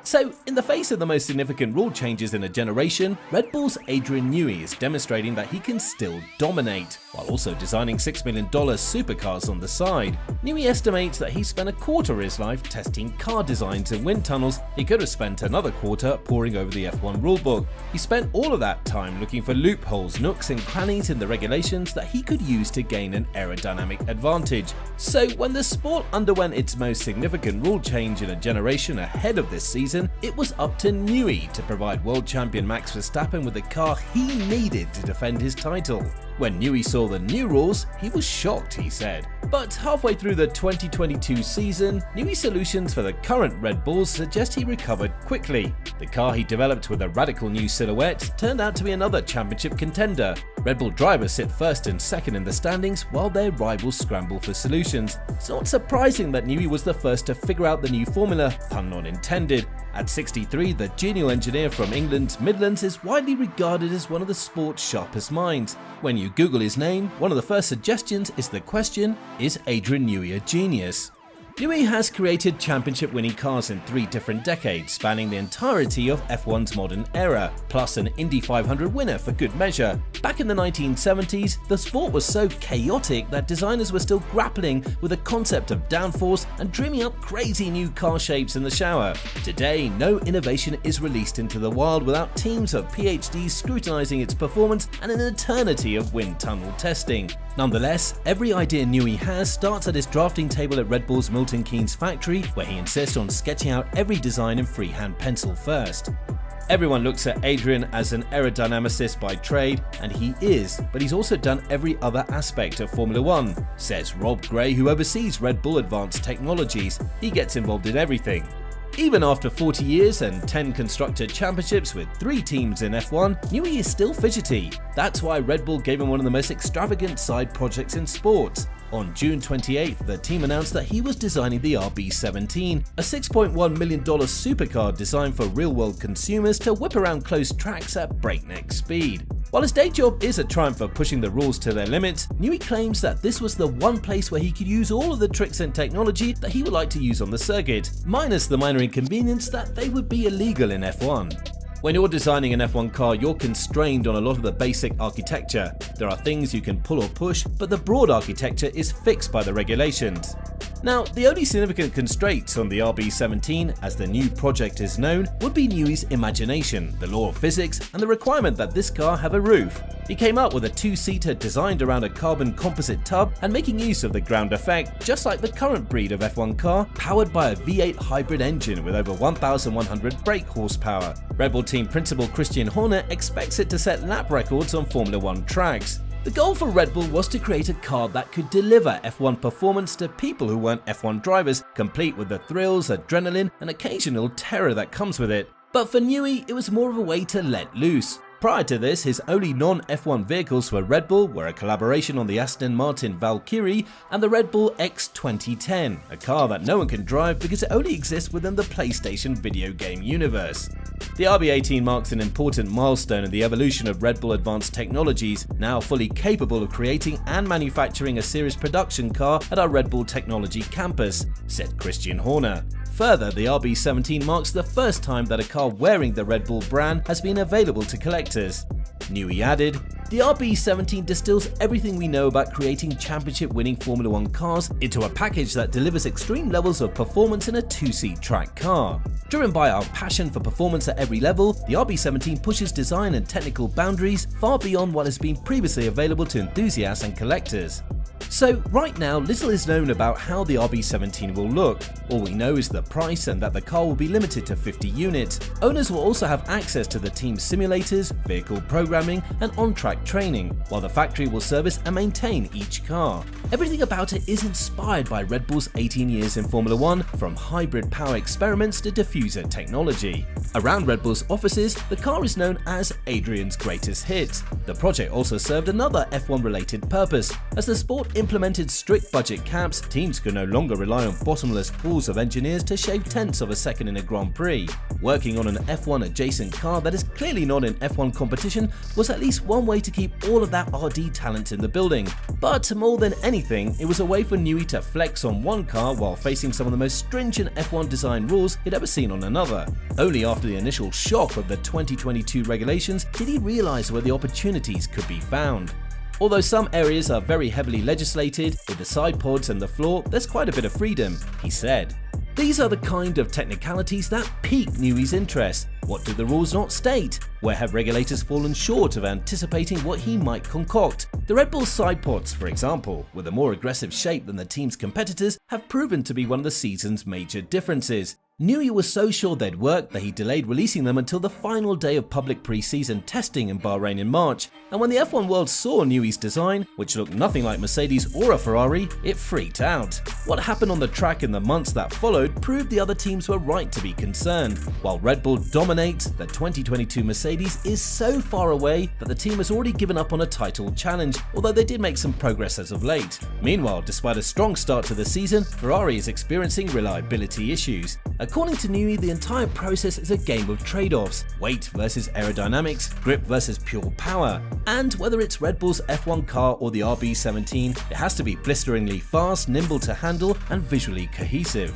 So, in the face of the most significant rule changes in a generation, Red Bull's Adrian Newey is demonstrating that he can still dominate, while also designing $6 million supercars on the side. Newey estimates that he spent a quarter of his life testing car designs in wind tunnels. He could have spent another quarter poring over the F1 rulebook. He spent all of that time looking for loopholes, nooks and crannies in the regulations that he could use to gain an aerodynamic advantage. So when the sport underwent its most significant rule change in a generation ahead of this season, it was up to Newey to provide world champion Max Verstappen with the car he needed to defend his title. When Newey saw the new rules, he was shocked, he said. But halfway through the 2022 season, Newey's solutions for the current Red Bulls suggest he recovered quickly. The car he developed with a radical new silhouette turned out to be another championship contender. Red Bull drivers sit first and second in the standings while their rivals scramble for solutions. It's not surprising that Newey was the first to figure out the new formula, pun not intended. At 63, the genial engineer from England's Midlands is widely regarded as one of the sport's sharpest minds. When you Google his name, one of the first suggestions is the question, is Adrian Newey a genius? Newey has created championship-winning cars in 3 different decades, spanning the entirety of F1's modern era, plus an Indy 500 winner for good measure. Back in the 1970s, the sport was so chaotic that designers were still grappling with the concept of downforce and dreaming up crazy new car shapes in the shower. Today, no innovation is released into the wild without teams of PhDs scrutinizing its performance and an eternity of wind tunnel testing. Nonetheless, every idea Newey has starts at his drafting table at Red Bull's Milton Keynes factory, where he insists on sketching out every design in freehand pencil first. Everyone looks at Adrian as an aerodynamicist by trade, and he is, but he's also done every other aspect of Formula One, says Rob Gray, who oversees Red Bull Advanced Technologies. He gets involved in everything. Even after 40 years and 10 constructor championships with 3 teams in F1, Newey is still fidgety. That's why Red Bull gave him one of the most extravagant side projects in sports. On June 28th, the team announced that he was designing the RB17, a $6.1 million supercar designed for real-world consumers to whip around close tracks at breakneck speed. While his day job is a triumph for pushing the rules to their limits, Newey claims that this was the one place where he could use all of the tricks and technology that he would like to use on the circuit, minus the minor inconvenience that they would be illegal in F1. When you're designing an F1 car, you're constrained on a lot of the basic architecture. There are things you can pull or push, but the broad architecture is fixed by the regulations. Now, the only significant constraints on the RB17, as the new project is known, would be Newey's imagination, the law of physics, and the requirement that this car have a roof. He came up with a 2-seater designed around a carbon composite tub and making use of the ground effect, just like the current breed of F1 car, powered by a V8 hybrid engine with over 1,100 brake horsepower. Red Bull team principal Christian Horner expects it to set lap records on Formula One tracks. The goal for Red Bull was to create a car that could deliver F1 performance to people who weren't F1 drivers, complete with the thrills, adrenaline, and occasional terror that comes with it. But for Newey, it was more of a way to let loose. Prior to this, his only non-F1 vehicles for Red Bull were a collaboration on the Aston Martin Valkyrie and the Red Bull X2010, a car that no one can drive because it only exists within the PlayStation video game universe. The RB18 marks an important milestone in the evolution of Red Bull Advanced Technologies, now fully capable of creating and manufacturing a series production car at our Red Bull Technology campus, said Christian Horner. Further, the RB17 marks the first time that a car wearing the Red Bull brand has been available to collectors. Newey added, "The RB17 distills everything we know about creating championship-winning Formula One cars into a package that delivers extreme levels of performance in a 2-seat track car. Driven by our passion for performance at every level, the RB17 pushes design and technical boundaries far beyond what has been previously available to enthusiasts and collectors." So right now, little is known about how the RB17 will look. All we know is the price and that the car will be limited to 50 units. Owners will also have access to the team's simulators, vehicle programming, and on-track training, while the factory will service and maintain each car. Everything about it is inspired by Red Bull's 18 years in Formula One, from hybrid power experiments to diffuser technology. Around Red Bull's offices, the car is known as Adrian's greatest hit. The project also served another F1-related purpose. As the sport implemented strict budget caps, teams could no longer rely on bottomless pools of engineers to shave tenths of a second in a Grand Prix. Working on an F1 adjacent car that is clearly not in F1 competition was at least one way to keep all of that RD talent in the building. But more than anything, it was a way for Newey to flex on one car while facing some of the most stringent F1 design rules he'd ever seen on another. Only after the initial shock of the 2022 regulations did he realize where the opportunities could be found. Although some areas are very heavily legislated, with the side pods and the floor, there's quite a bit of freedom, he said. These are the kind of technicalities that pique Newey's interest. What do the rules not state? Where have regulators fallen short of anticipating what he might concoct? The Red Bull side pods, for example, with a more aggressive shape than the team's competitors, have proven to be one of the season's major differences. Newey was so sure they'd work that he delayed releasing them until the final day of public pre-season testing in Bahrain in March, and when the F1 world saw Newey's design, which looked nothing like Mercedes or a Ferrari, it freaked out. What happened on the track in the months that followed proved the other teams were right to be concerned. While Red Bull dominates, the 2022 Mercedes is so far away that the team has already given up on a title challenge, although they did make some progress as of late. Meanwhile, despite a strong start to the season, Ferrari is experiencing reliability issues. According to Newey, the entire process is a game of trade-offs: weight versus aerodynamics, grip versus pure power. And whether it's Red Bull's F1 car or the RB17, it has to be blisteringly fast, nimble to handle, and visually cohesive.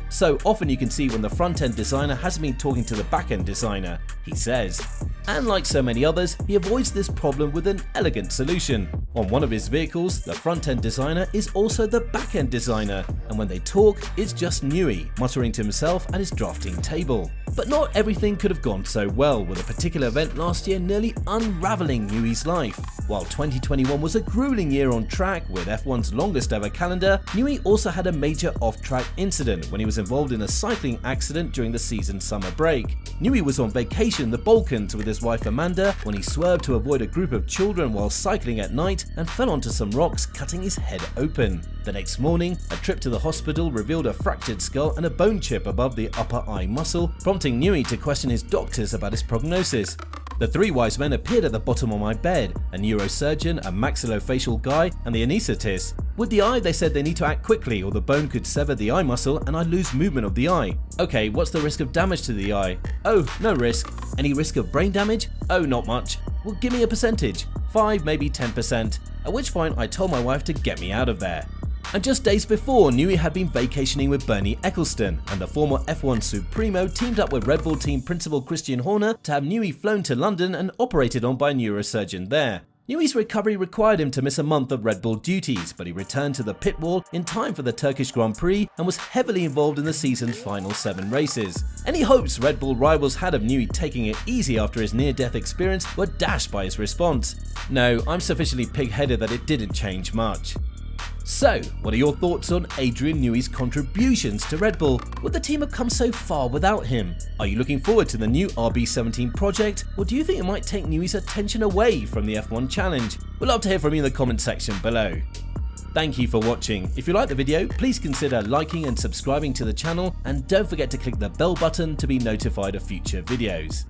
So often you can see when the front-end designer hasn't been talking to the back-end designer, he says. And like so many others, he avoids this problem with an elegant solution. On one of his vehicles, the front-end designer is also the back-end designer, and when they talk, it's just Newey, muttering to himself at his drafting table. But not everything could have gone so well, with a particular event last year nearly unraveling Newey's life. While 2021 was a grueling year on track with F1's longest ever calendar, Newey also had a major off-track incident when he was involved in a cycling accident during the season's summer break. Newey was on vacation in the Balkans with his wife Amanda when he swerved to avoid a group of children while cycling at night and fell onto some rocks, cutting his head open. The next morning, a trip to the hospital revealed a fractured skull and a bone chip above the upper eye muscle, prompting Newey to question his doctors about his prognosis. The three wise men appeared at the bottom of my bed: a neurosurgeon, a maxillofacial guy, and the anaesthetist. With the eye, they said they need to act quickly or the bone could sever the eye muscle and I'd lose movement of the eye. Okay, what's the risk of damage to the eye? Oh, no risk. Any risk of brain damage? Oh, not much. Well, give me a percentage. 5, maybe 10%. At which point I told my wife to get me out of there. And just days before, Newey had been vacationing with Bernie Ecclestone, and the former F1 Supremo teamed up with Red Bull team principal Christian Horner to have Newey flown to London and operated on by a neurosurgeon there. Newey's recovery required him to miss a month of Red Bull duties, but he returned to the pit wall in time for the Turkish Grand Prix and was heavily involved in the season's final 7 races. Any hopes Red Bull rivals had of Newey taking it easy after his near-death experience were dashed by his response. No, I'm sufficiently pig-headed that it didn't change much. So, what are your thoughts on Adrian Newey's contributions to Red Bull? Would the team have come so far without him? Are you looking forward to the new RB17 project, or do you think it might take Newey's attention away from the F1 challenge? We'd love to hear from you in the comment section below. Thank you for watching. If you liked the video, please consider liking and subscribing to the channel, and don't forget to click the bell button to be notified of future videos.